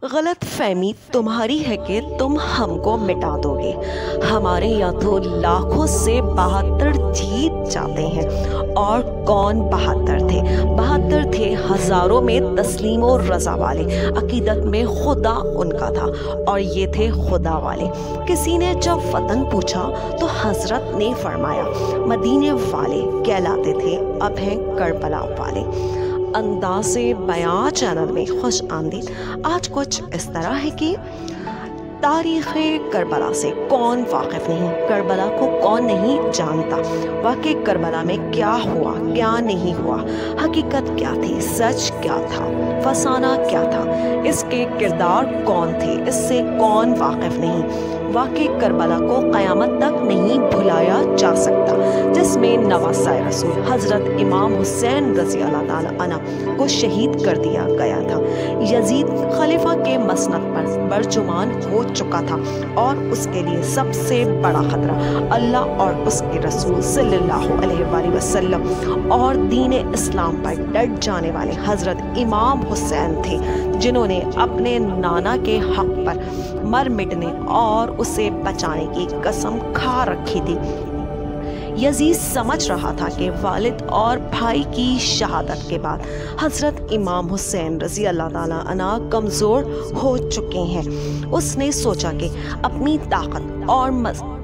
غلط فہمی تمہاری ہے کہ تم ہم کو مٹا دو گے۔ ہمارے یہاں تو لاکھوں سے 72 جیت جاتے ہیں۔ اور کون 72 تھے؟ 72 تھے ہزاروں میں تسلیم و رضا والے، عقیدت میں خدا ان کا تھا اور یہ تھے خدا والے۔ کسی نے جب وطن پوچھا تو حضرت نے فرمایا مدینے والے کہلاتے تھے، اب ہیں کربلا والے۔ انداز بیاں چینل میں خوش آمدید۔ آج کچھ اس طرح ہے کہ تاریخ کربلا سے کون واقف نہیں، کربلا کو کون نہیں جانتا، واقعی کربلا میں کیا ہوا کیا نہیں ہوا، حقیقت کیا تھی، سچ کیا تھا، فسانہ کیا تھا، اس کے کردار کون تھے، اس سے کون واقف نہیں۔ واقعی کربلا کو قیامت تک نہیں بھلایا جا سکتا، جس میں نواسہ رسول حضرت امام حسین رضی اللہ تعالی عنہ کو شہید کر دیا گیا تھا۔ یزید خلیفہ کے مسند پر برجمان ہو چکا تھا اور اس کے لیے سب سے بڑا خطرہ اللہ اور اس کے رسول صلی اللہ علیہ وآلہ وسلم اور دین اسلام پر ڈٹ جانے والے حضرت امام حسین تھے، جنہوں نے اپنے نانا کے حق پر مر مٹنے اور اسے بچانے کی قسم کھا رکھی تھی۔ یزید سمجھ رہا تھا کہ والد اور بھائی کی شہادت کے بعد حضرت امام حسین رضی اللہ تعالی عنہ کمزور ہو چکے ہیں۔ اس نے سوچا کہ اپنی طاقت اور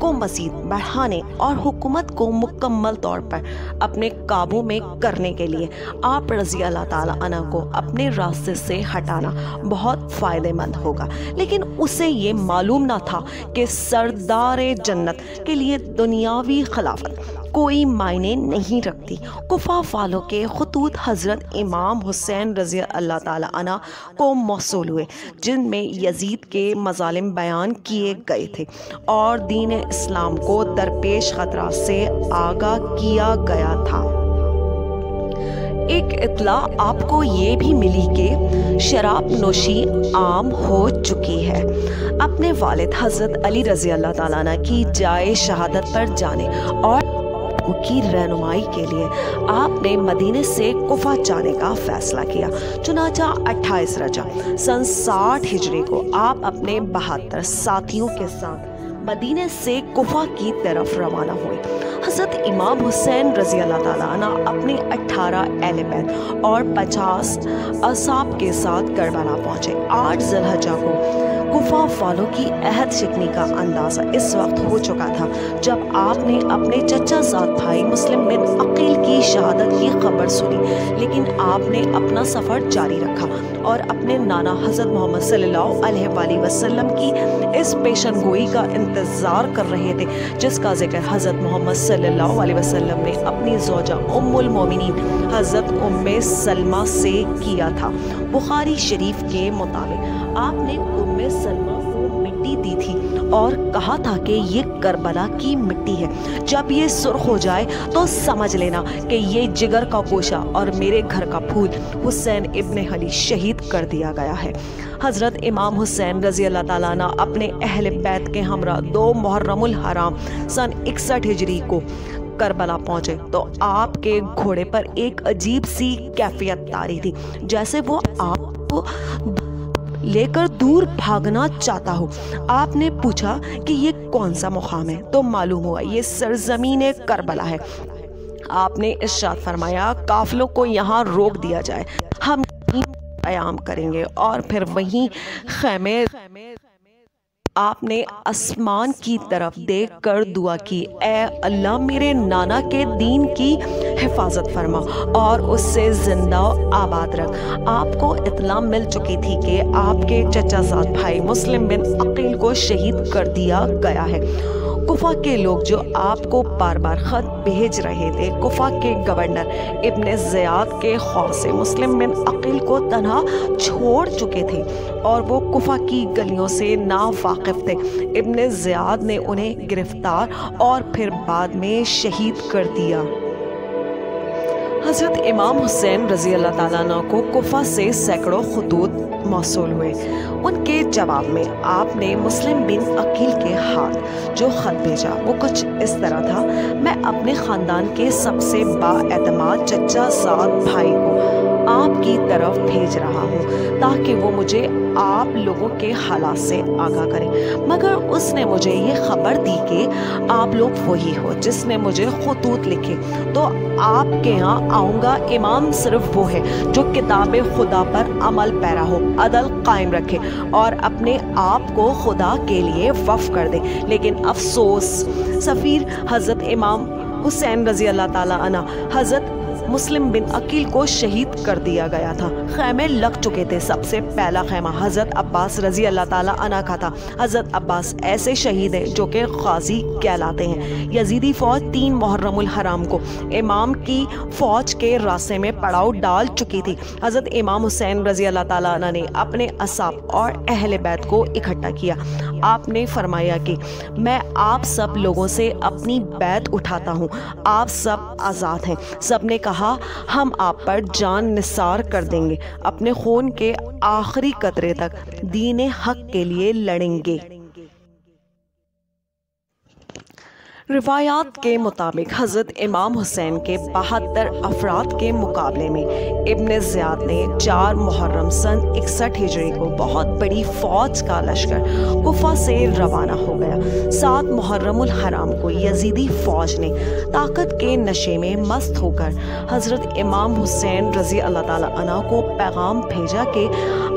کو مزید بڑھانے اور حکومت کو مکمل طور پر اپنے قابو میں کرنے کے لیے آپ رضی اللہ تعالی عنہ کو اپنے راستے سے ہٹانا بہت فائدہ مند ہوگا، لیکن اسے یہ معلوم نہ تھا کہ سردار جنت کے لیے دنیاوی خلافت کوئی معنی نہیں رکھتی۔ کوفہ والوں کے خطوط حضرت امام حسین رضی اللہ تعالی عنہ کو موصول ہوئے، جن میں یزید کے مظالم بیان کیے گئے تھے اور دین اسلام کو درپیش خطرات سے آگاہ کیا گیا تھا۔ ایک اطلاع آپ کو یہ بھی ملی کہ شراب نوشی عام ہو چکی ہے۔ اپنے والد حضرت علی رضی اللہ تعالیٰ عنہ کی جائے شہادت پر جانے اور کی رہنمائی کے لیے آپ نے مدینے سے کوفہ جانے کا فیصلہ کیا۔ چنانچہ 28 رجب سن 60 ہجری کو آپ اپنے 72 ساتھیوں کے ساتھ مدینے سے کوفہ کی طرف روانہ ہوئے۔ حضرت امام حسین رضی اللہ تعالیٰ عنہ اپنے 18 اہل بیت اور 50 اصحاب کے ساتھ کربلا پہنچے۔ 8 ذی الحجہ کو کوفہ والوں کی عہد شکنی کا اندازہ اس وقت ہو چکا تھا جب آپ نے اپنے چچا زاد بھائی مسلم بن عقیل کی شہادت کی خبر سنی، لیکن آپ نے اپنا سفر جاری رکھا اور اپنے نانا حضرت محمد صلی اللہ علیہ وآلہ وسلم کی اس پیشن گوئی کا انتظار کر رہے تھے جس کا ذکر حضرت محمد صلی اللہ علیہ وسلم نے اپنی زوجہ ام المومنین حضرت ام سلمہ سے کیا تھا۔ بخاری شریف کے مطابق آپ نے ام سلمہ کو مٹی دی تھی اور کہا تھا کہ یہ کربلا کی مٹی ہے، جب یہ سرخ ہو جائے تو سمجھ لینا کہ یہ جگر کا گوشہ اور میرے گھر کا پھول حسین ابن علی شہید کر دیا گیا ہے۔ حضرت امام حسین رضی اللہ تعالیٰ عنہ اپنے اہل بیت کے ہمراہ 2 محرم الحرام سن 61 ہجری کو کربلا پہنچے تو آپ کے گھوڑے پر ایک عجیب سی کیفیت طاری تھی، جیسے وہ آپ کو لے کر دور بھاگنا چاہتا ہو۔ آپ نے پوچھا کہ یہ کون سا مقام ہے تو معلوم ہوا یہ سرزمین کربلا ہے۔ آپ نے ارشاد فرمایا قافلوں کو یہاں روک دیا جائے، ہم قیام کریں گے اور پھر وہیں خیمے۔ آپ نے آسمان کی طرف دیکھ کر دعا کی، اے اللہ میرے نانا کے دین کی حفاظت فرما اور اس سے زندہ و آباد رکھ۔ آپ کو اطلاع مل چکی تھی کہ آپ کے چچا زاد بھائی مسلم بن عقیل کو شہید کر دیا گیا ہے۔ کوفہ کے لوگ جو آپ کو بار بار خط بھیج رہے تھے، کوفہ کے گورنر ابن زیاد کے خوف سے مسلم بن عقیل کو تنہا چھوڑ چکے تھے اور وہ کوفہ کی گلیوں سے نا واقف تھے۔ ابن زیاد نے انہیں گرفتار اور پھر بعد میں شہید کر دیا۔ حضرت امام حسین رضی اللہ تعالیٰ عنہ کو کوفہ سے سینکڑوں خطوط موصول ہوئے۔ ان کے جواب میں آپ نے مسلم بن عقیل کے ہاتھ جو خط بھیجا وہ کچھ اس طرح تھا، میں اپنے خاندان کے سب سے با اعتماد چچا زاد بھائی کو آپ کی طرف بھیج رہا ہوں تاکہ وہ مجھے آپ لوگوں کے حالات سے آگاہ کریں، مگر اس نے مجھے یہ خبر دی کہ آپ لوگ وہی ہو جس نے مجھے خطوط لکھے، تو آپ کے ہاں آؤں گا۔ امام صرف وہ ہے جو کتاب خدا پر عمل پیرا ہو، عدل قائم رکھے اور اپنے آپ کو خدا کے لیے وقف کر دے۔ لیکن افسوس، سفیر حضرت امام حسین رضی اللہ تعالیٰ عنہ حضرت مسلم بن عقیل کو شہید کر دیا گیا تھا۔ خیمے لگ چکے تھے۔ سب سے پہلا خیمہ حضرت عباس رضی اللہ تعالیٰ عنہ کا تھا۔ حضرت عباس ایسے شہید ہیں جو کہ غازی کہلاتے ہیں۔ یزیدی فوج 3 محرم الحرام کو امام کی فوج کے راستے میں پڑاؤ ڈال چکی تھی۔ حضرت امام حسین رضی اللہ تعالیٰ عنہ نے اپنے اصحاب اور اہل بیت کو اکٹھا کیا۔ آپ نے فرمایا کہ میں آپ سب لوگوں سے اپنی بیعت اٹھاتا ہوں، آپ سب آزاد ہیں۔ سب نے کہا ہم آپ پر جان نثار کر دیں گے، اپنے خون کے آخری قطرے تک دین حق کے لیے لڑیں گے۔ روایات کے مطابق حضرت امام حسین کے 72 افراد کے مقابلے میں ابن زیاد نے 4 محرم سن 61 ہجری کو بہت بڑی فوج کا لشکر کوفہ سے روانہ ہو گیا۔ 7 محرم الحرام کو یزیدی فوج نے طاقت کے نشے میں مست ہو کر حضرت امام حسین رضی اللہ تعالیٰ عنہ کو پیغام بھیجا کہ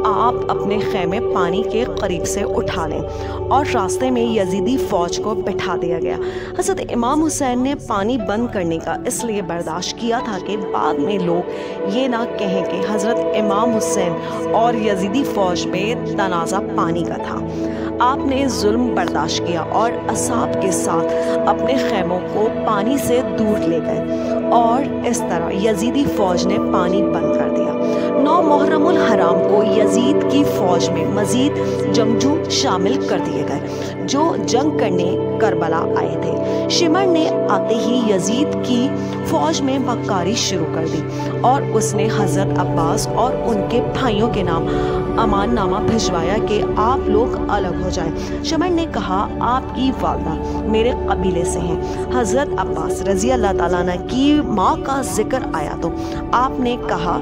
آپ اپنے خیمے پانی کے قریب سے اٹھا لیں، اور راستے میں یزیدی فوج کو بٹھا دیا گیا۔ حضرت امام حسین نے پانی بند کرنے کا اس لیے برداشت کیا تھا کہ بعد میں لوگ یہ نہ کہیں کہ حضرت امام حسین اور یزیدی فوج میں تنازع پانی کا تھا۔ آپ نے ظلم برداشت کیا اور اصحاب کے ساتھ اپنے خیموں کو پانی سے دور لے گئے، اور اس طرح یزیدی فوج نے پانی بند کر دیا۔ 9 محرم الحرام کو یزید کی فوج میں مزید جنگجو شامل کر دیے گئے جو جنگ کرنے کربلا آئے تھے۔ شمر نے آتے ہی یزید کی فوج میں مکاری شروع کر دی اور اس نے حضرت عباس اور ان کے بھائیوں کے نام امان نامہ بھجوایا کہ آپ لوگ الگ ہو جائیں۔ شمر نے کہا آپ کی والدہ میرے قبیلے سے ہیں۔ حضرت عباس رضی اللہ تعالیٰ عنہ کی ماں کا ذکر آیا تو آپ نے کہا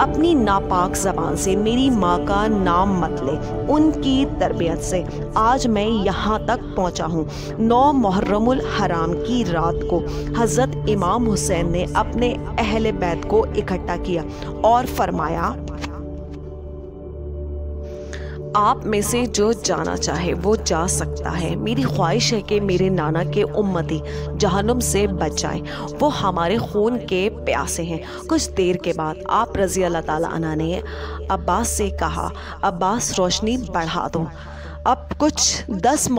اپنی ناپاک زبان سے میری ماں کا نام مت لے، ان کی تربیت سے آج میں یہاں تک پہنچا ہوں۔ 9 محرم الحرام کی رات کو حضرت امام حسین نے اپنے اہل بیت کو اکٹھا کیا اور فرمایا آپ میں سے جو جانا چاہے وہ جا سکتا ہے۔ میری خواہش ہے کہ میرے نانا کے امتی جہنم سے بچ جائیں، وہ ہمارے خون کے پیاسے ہیں۔ کچھ دیر کے بعد آپ رضی اللہ تعالیٰ عنہ نے عباس سے کہا عباس روشنی بڑھا دو۔ اب کچھ 10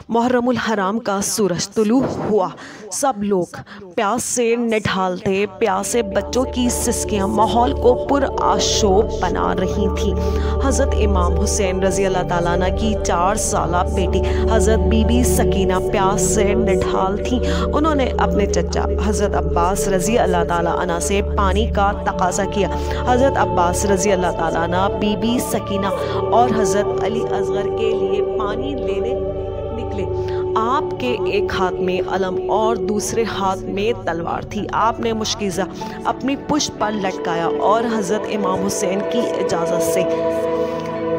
محرم الحرام کا سورج طلوع ہوا۔ سب لوگ پیاس سے نڈھال تھے۔ پیاسے بچوں کی سسکیاں ماحول کو پرآشوب بنا رہی تھیں۔ حضرت امام حسین رضی اللہ تعالیٰ عنہ کی 4 سالہ بیٹی حضرت بی بی سکینہ پیاس سے نڈھال تھیں۔ انہوں نے اپنے چچا حضرت عباس رضی اللہ تعالیٰ عنہ سے پانی کا تقاضا کیا۔ حضرت عباس رضی اللہ تعالیٰ عنہ بی بی سکینہ اور حضرت علی اصغر کے لیے پانی لینے نکلے۔ آپ کے ایک ہاتھ میں علم اور دوسرے ہاتھ میں تلوار تھی۔ آپ نے مشکیزہ اپنی پشت پر لٹکایا اور حضرت امام حسین کی اجازت سے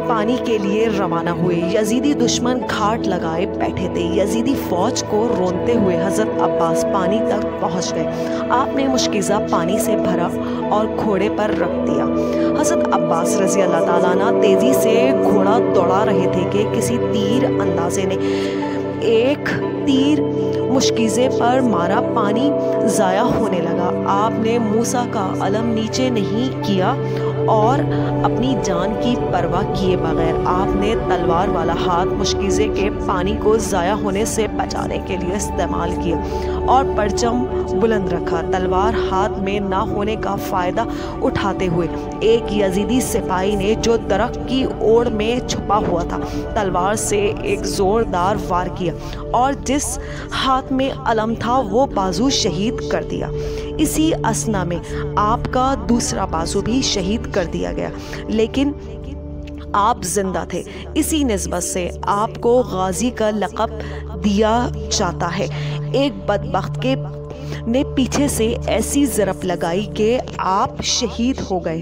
پانی کے لیے روانہ ہوئے۔ یزیدی دشمن گھاٹ لگائے بیٹھے تھے۔ یزیدی فوج کو رونتے ہوئے حضرت عباس پانی تک پہنچ گئے۔ آپ نے مشکیزہ پانی سے بھرا اور گھوڑے پر رکھ دیا۔ حضرت عباس رضی اللہ تعالیٰ عنہ تیزی سے گھوڑا دوڑا رہے تھے کہ کسی تیر اندازے نے ایک تیر مشکیزے پر مارا، پانی ضائع ہونے لگا۔ آپ نے موسیٰ کا علم نیچے نہیں کیا اور اپنی جان کی پرواہ کیے بغیر آپ نے تلوار والا ہاتھ مشکیزے کے پانی کو ضائع ہونے سے بچانے کے لیے استعمال کیا اور پرچم بلند رکھا۔ تلوار ہاتھ میں نہ ہونے کا فائدہ اٹھاتے ہوئے ایک یزیدی سپاہی نے جو درخت کی اوڑ میں چھپا ہوا تھا تلوار سے ایک زوردار وار کیا اور جس ہاتھ میں علم تھا وہ بازو شہید کر دیا۔ اسی اثنا میں آپ کا دوسرا بازو بھی شہید کر دیا گیا، لیکن آپ زندہ تھے۔ اسی نسبت سے آپ کو غازی کا لقب دیا جاتا ہے۔ ایک بدبخت کے نے پیچھے سے ایسی ضرب لگائی کہ آپ شہید ہو گئے۔